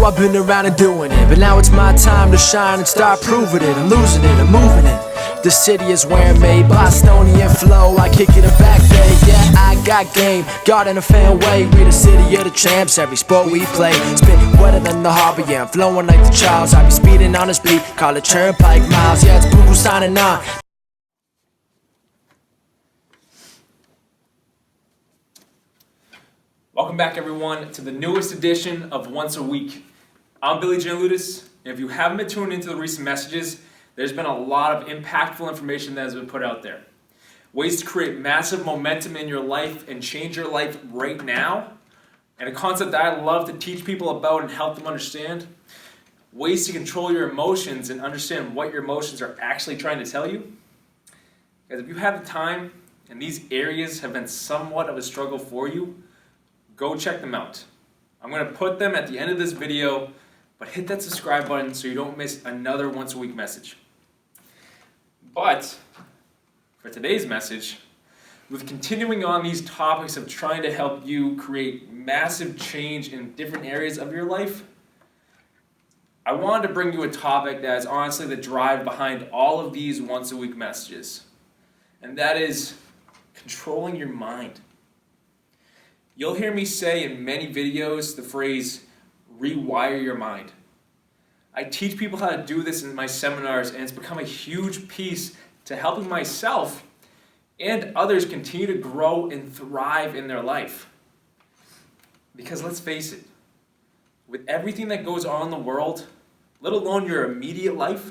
I've been around and doing it, but now it's my time to shine and start proving it. I'm losing it, I'm moving it. The city is where I'm made, Bostonian flow, I kick it a back day. Yeah, I got game, God in a fan way. We the city of the champs, every sport we play. Spit wetter than the harbor, yeah, I'm flowing like the Charles. I be speeding on this beat, call it turnpike miles. Yeah, it's Boo signing on. Welcome back, everyone, to the newest edition of Once a Week. I'm Giannouloudis, and if you haven't been tuned into the recent messages, there's been a lot of impactful information that has been put out there. Ways to create massive momentum in your life and change your life right now, and a concept that I love to teach people about and help them understand. Ways to control your emotions and understand what your emotions are actually trying to tell you. Because if you have the time, and these areas have been somewhat of a struggle for you, go check them out. I'm going to put them at the end of this video, but hit that subscribe button so you don't miss another once a week message. But for today's message, with continuing on these topics of trying to help you create massive change in different areas of your life, I wanted to bring you a topic that is honestly the drive behind all of these once a week messages, and that is controlling your mind. You'll hear me say in many videos the phrase, rewire your mind. I teach people how to do this in my seminars, and it's become a huge piece to helping myself and others continue to grow and thrive in their life. Because let's face it, with everything that goes on in the world, let alone your immediate life,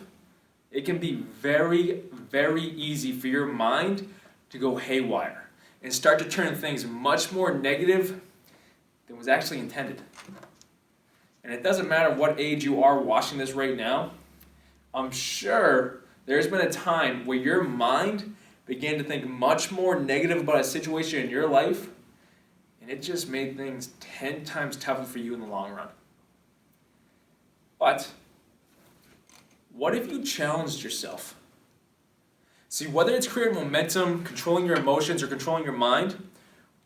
it can be very, very easy for your mind to go haywire and start to turn things much more negative than was actually intended. And it doesn't matter what age you are watching this right now, I'm sure there's been a time where your mind began to think much more negative about a situation in your life, and it just made things 10 times tougher for you in the long run. But what if you challenged yourself? See, whether it's creating momentum, controlling your emotions, or controlling your mind,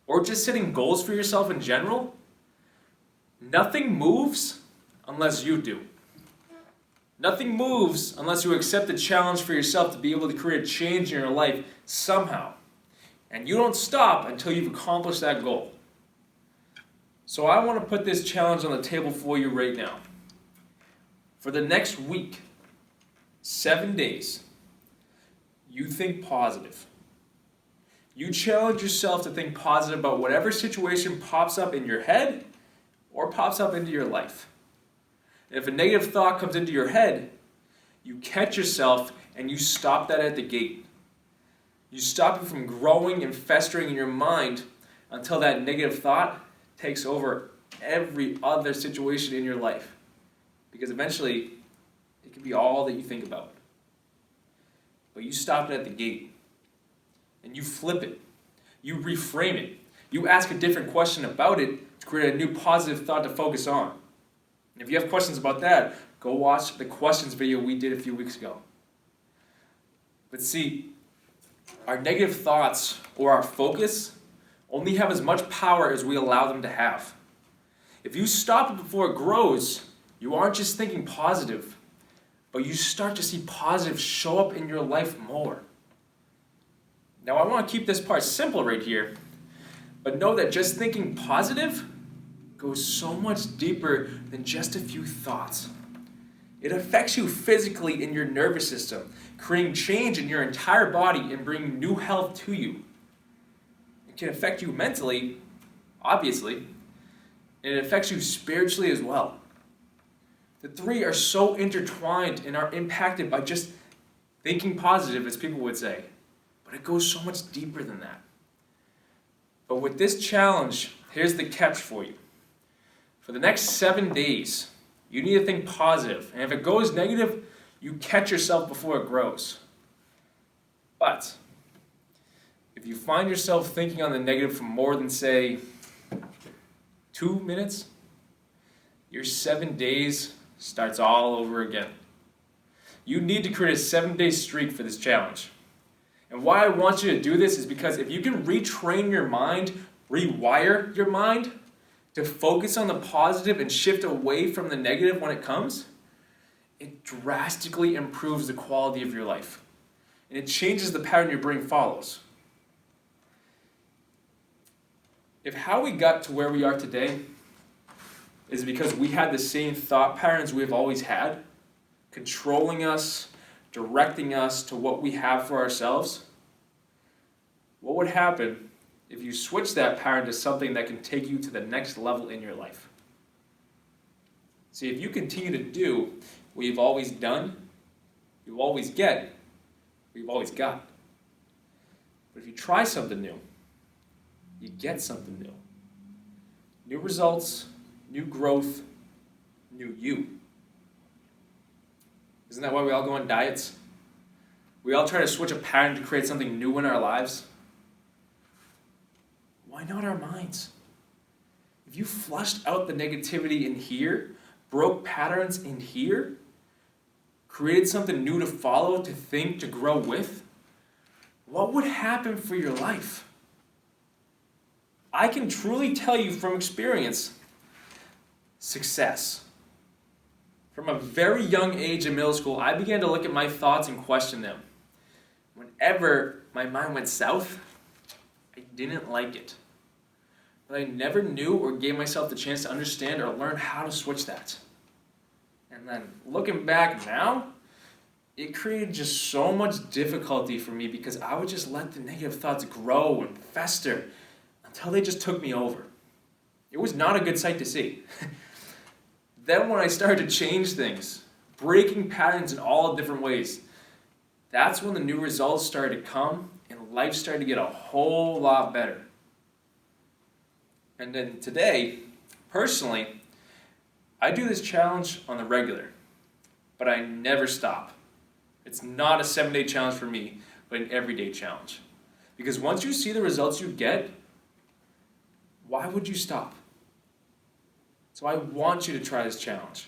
or just setting goals for yourself in general, nothing moves unless you do. Nothing moves unless you accept the challenge for yourself to be able to create a change in your life somehow. And you don't stop until you've accomplished that goal. So I want to put this challenge on the table for you right now. For the next week, 7 days, you think positive. You challenge yourself to think positive about whatever situation pops up in your head or pops up into your life. And if a negative thought comes into your head, you catch yourself and you stop that at the gate. You stop it from growing and festering in your mind until that negative thought takes over every other situation in your life. Because eventually, it can be all that you think about. But you stop it at the gate, and you flip it, you reframe it, you ask a different question about it to create a new positive thought to focus on. And if you have questions about that, go watch the questions video we did a few weeks ago. But see, our negative thoughts or our focus only have as much power as we allow them to have. If you stop it before it grows, you aren't just thinking positive, but you start to see positive show up in your life more. Now, I want to keep this part simple right here, but know that just thinking positive goes so much deeper than just a few thoughts. It affects you physically in your nervous system, creating change in your entire body and bringing new health to you. It can affect you mentally, obviously, and it affects you spiritually as well. The three are so intertwined and are impacted by just thinking positive, as people would say. But it goes so much deeper than that. But with this challenge, here's the catch for you. For the next 7 days, you need to think positive. And if it goes negative, you catch yourself before it grows. But if you find yourself thinking on the negative for more than, say, 2 minutes, your 7 days starts all over again. You need to create a 7-day streak for this challenge. And why I want you to do this is because if you can retrain your mind, rewire your mind, to focus on the positive and shift away from the negative when it comes, it drastically improves the quality of your life. And it changes the pattern your brain follows. If how we got to where we are today is because we had the same thought patterns we've always had, controlling us, directing us to what we have for ourselves, what would happen if you switch that pattern to something that can take you to the next level in your life? See, if you continue to do what you've always done, you always get what you've always got. But if you try something new, you get something new. New results, new growth, new you. Isn't that why we all go on diets? We all try to switch a pattern to create something new in our lives. Why not our minds? If you flushed out the negativity in here, broke patterns in here, created something new to follow, to think, to grow with, what would happen for your life? I can truly tell you from experience, success. From a very young age in middle school, I began to look at my thoughts and question them. Whenever my mind went south, I didn't like it. But I never knew or gave myself the chance to understand or learn how to switch that. And then looking back now, it created just so much difficulty for me because I would just let the negative thoughts grow and fester until they just took me over. It was not a good sight to see. Then when I started to change things, breaking patterns in all different ways, that's when the new results started to come and life started to get a whole lot better. And then today, personally, I do this challenge on the regular, but I never stop. It's not a 7-day challenge for me, but an everyday challenge. Because once you see the results you get, why would you stop? So I want you to try this challenge.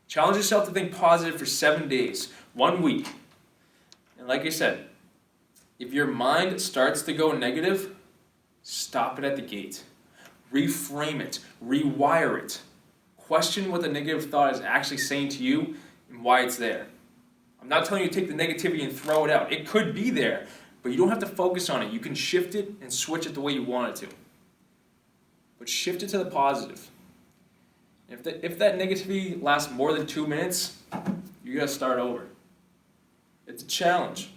Challenge yourself to think positive for 7 days, 1 week. And like I said, if your mind starts to go negative, stop it at the gate. Reframe it, rewire it. Question what the negative thought is actually saying to you and why it's there. I'm not telling you to take the negativity and throw it out. It could be there, but you don't have to focus on it. You can shift it and switch it the way you want it to. But shift it to the positive. If that negativity lasts more than 2 minutes, you gotta start over. It's a challenge.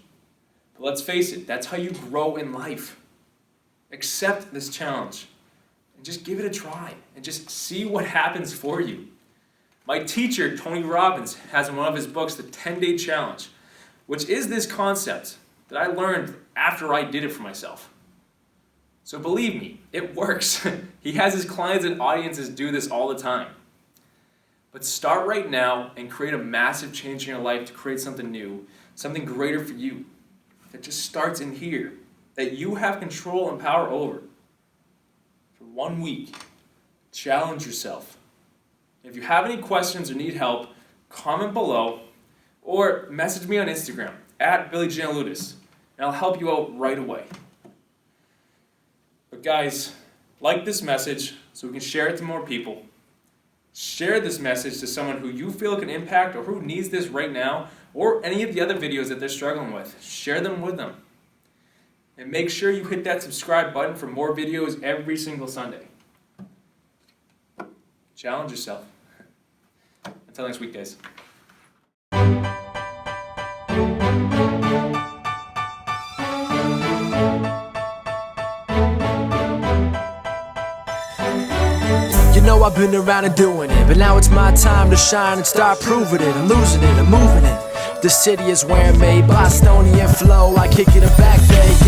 But let's face it, that's how you grow in life. Accept this challenge and just give it a try and just see what happens for you. My teacher, Tony Robbins, has in one of his books the 10-day challenge, which is this concept that I learned after I did it for myself. So believe me, it works. He has his clients and audiences do this all the time. But start right now and create a massive change in your life to create something new, something greater for you. That just starts in here, that you have control and power over. For 1 week, challenge yourself. If you have any questions or need help, comment below or message me on Instagram at Giannouloudis, and I'll help you out right away. But guys, like this message so we can share it to more people. Share this message to someone who you feel can impact or who needs this right now, or any of the other videos that they're struggling with. Share them with them. And make sure you hit that subscribe button for more videos every single Sunday. Challenge yourself. Until next week, guys. You know I've been around and doing it, but now it's my time to shine and start proving it. I'm losing it, I'm moving it. The city is where I'm made, Bostonian flow, I kick it back, babe.